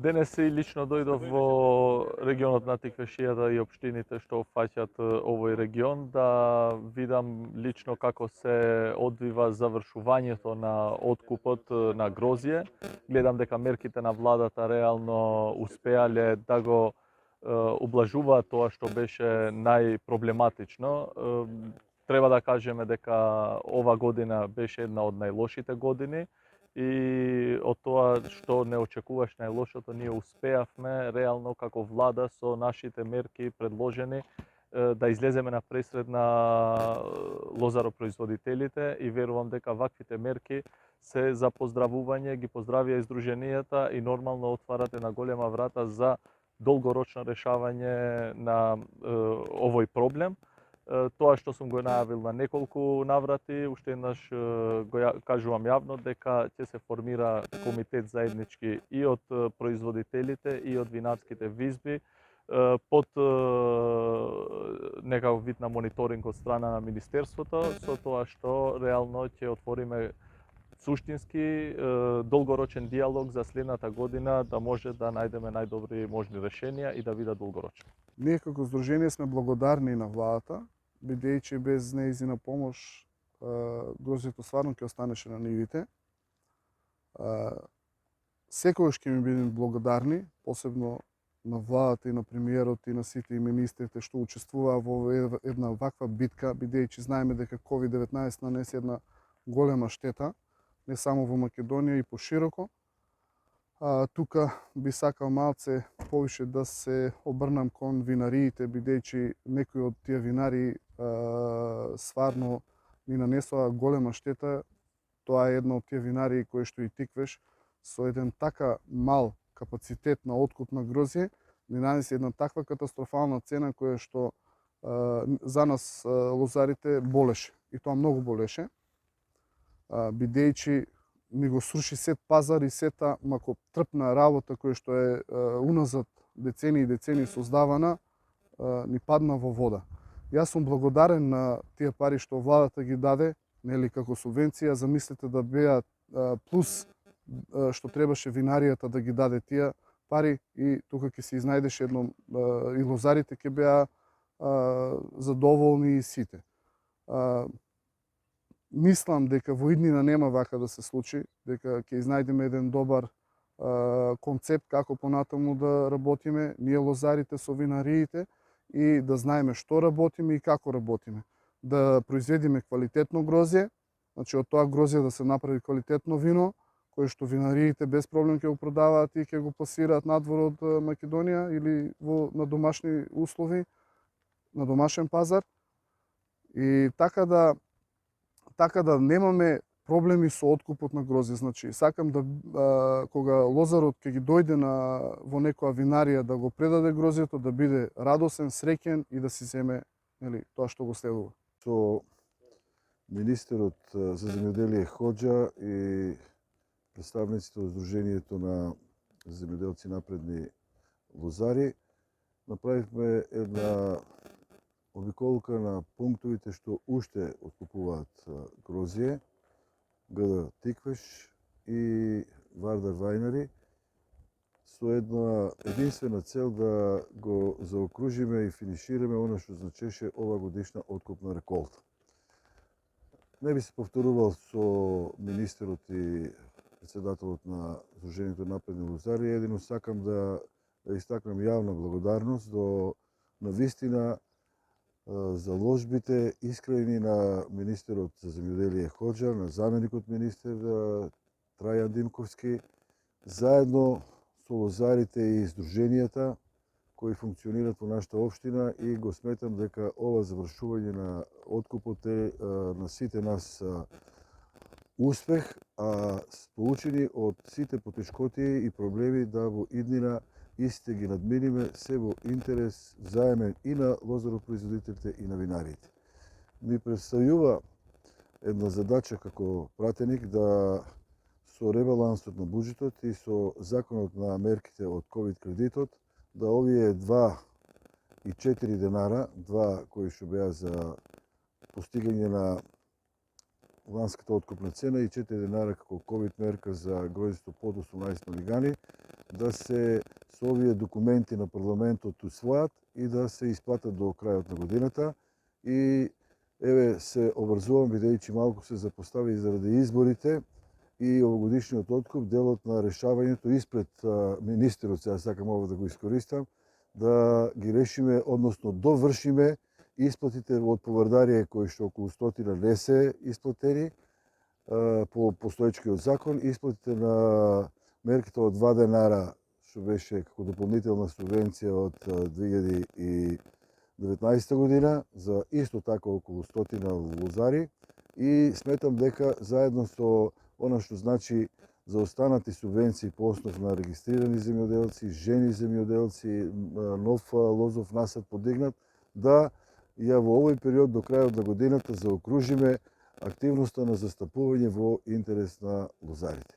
Денес и лично дојдов во регионот на Тиквешијата и општините што фаќаат овој регион да видам лично како се одвива завршувањето на откупот на грозје. Гледам дека мерките на владата реално успеале да го ублажуваат тоа што беше најпроблематично. Треба да кажеме дека ова година беше една од најлошите години и од тоа што не очекуваш најлошото, ние успеавме реално како влада со нашите мерки предложени да излеземе на пресред на лозаропроизводителите и верувам дека ваквите мерки се за поздравување, ги поздравија издруженијата и нормално отварат една голема врата за долгорочно решавање на овој проблем. Тоа што сум го најавил на неколку наврати, уште еднаш го кажувам јавно дека ќе се формира комитет заеднички и од производителите и од винарските визби под некаков вид на мониторинг од страна на Министерството, со тоа што реално ќе отвориме суштински долгорочен диалог за следната година да може да најдеме најдобри можни решенија и да бидат долгорочни. Ние како здружение сме благодарни на владата, бидејќи без нејзина помош грозјето стварно ќе останеше на нивите. Секогаш ќе ми бидеме благодарни, посебно на владата и на премиерот и на сите и министрите што учествуваа во една ваква битка, бидејќи знаеме дека COVID-19 нанесе една голема штета, не само во Македонија и пошироко. Тука би сакал малце повише да се обрнам кон винариите, бидејќи некои од тие винари стварно ни нанесоа голема штета. Тоа е една од тие винари кои што и Тиквеш со еден така мал капацитет на откуп на грозје ни нанесе една таква катастрофална цена која што за нас лозарите болеше. И тоа многу болеше, бидејќи ни го сруши сет пазар и сета макотрпна работа која што е уназад децени и децени создавана, ни падна во вода. Јас сум благодарен на тие пари што владата ги даде, нели како субвенција, замислете да беа плюс што требаше винаријата да ги даде тие пари и тука ќе се изнајдеше едно и лозарите ќе беа задоволни и сите. Мислам дека во иднина нема вака да се случи, дека ќе изнајдеме еден добар концепт како понатаму да работиме, ние лозарите со винариите и да знаеме што работиме и како работиме. Да произведиме квалитетно грозје, значи од тоа грозје да се направи квалитетно вино, кое што винариите без проблем ќе го продаваат и ќе го пласираат надвор од Македонија или на домашни услови, на домашен пазар. И така да немаме проблеми со откупот на грозје. Значи, сакам да кога лозарот ќе ги дојде во некоја винарија да го предаде грозјето, да биде радосен, среќен и да си земе тоа што го следува. Со министерот за земјоделие Хоџа и представниците од Сдруженијето на земјоделци напредни лозари направивме една обиколка на пунктовите што уште откупуваат грозје, ГД Тиквеш и Вардар Вајнари, со една единствена цел да го заокружиме и финишираме оно што значеше ова годишна откупна реколта. Не би се повторувал со министерот и председателот на Сдруженијето напредни лозари, едино сакам да истакнам јавна благодарност на вистина заложбите искрени на министерот за земјоделие Хоџа, на заменикот министер Трајан Димковски, заедно со лозарите и здруженијата кои функционираат во нашата општина и го сметам дека ова завршување на откупот е на сите нас успех, а поучени од сите потешкотии и проблеми да во иднина истите ги надминиме се во интерес заемен и на лозаропроизводителите и на винариите. Ми представува една задача како пратеник да со ребалансот на буџетот и со законот на мерките од ковид кредитот, да овие 2 и 4 денара, 2 кои што беа за постигање на ланската откупна цена и 4 денара како ковид мерка за гроздето под 18 милигани, да се со овие документи на парламентот усвојат и да се исплатат до крајот на годината. И еве се обрзувам бидејќи малку се запостави заради изборите и овогодишниот откуп, делот на решавањето испред министерот, сега сакам ова да го искористам, да ги решиме, односно довршиме исплатите од поврдарија кои што околу 100 не се исплатени по постоечкиот закон, исплатите на мерките од 2 денара, што беше како дополнителна субвенција од 2019 година, за исто така околу 100 лозари, и сметам дека заедно со она што значи за останати субвенции по основ на регистрирани земјоделци, жени земјоделци, нов лозов насад подигнат, да ја во овој период до крајот на годината заокружиме активноста на застапување во интерес на лозарите.